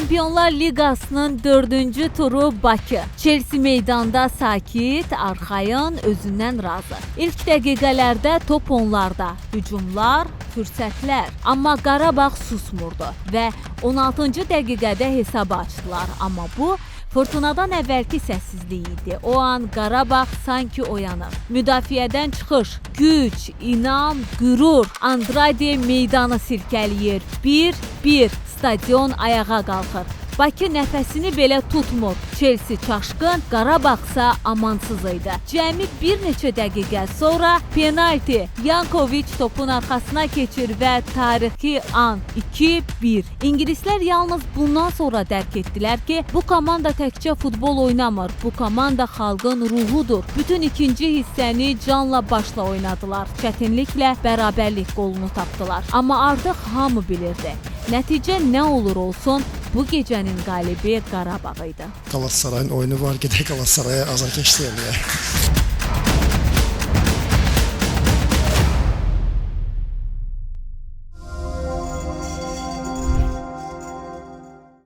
Çempionlar Liqasının 4-cü turu Bakı. Chelsea meydanda sakit, Arxayın özündən razı. İlk dəqiqələrdə top onlarda, hücumlar, fürsətlər. Amma Qarabağ susmurdu və 16-cı dəqiqədə hesabı açdılar. Amma bu fırtınadan əvvəlki səssizlik idi. O an Qarabağ sanki oyanır. Müdafiədən çıxış, güc, inam, qürur. Andrade meydanı silkələyir. 1-1 stadion ayağa qalxır. Bakı nəfəsini belə tutmur. Chelsea çaşqın, Qarabağsa amansız idi. Cəmi bir neçə dəqiqə sonra penalti. Yankovic topun arxasına keçir və tarixi an 2-1. İngilislər yalnız bundan sonra dərk etdilər ki, bu komanda təkcə futbol oynamır. Bu komanda xalqın ruhudur. Bütün ikinci hissəni canla başla oynadılar. Çətinliklə bərabərlik qolunu tapdılar. Amma artıq hamı bilirdi. Nəticə nə olur olsun, bu gecənin qalibi Qarabağ idi. Galatasaray'ın oyunu var, gedək Galatasaray'a azarkeşlik eləyək.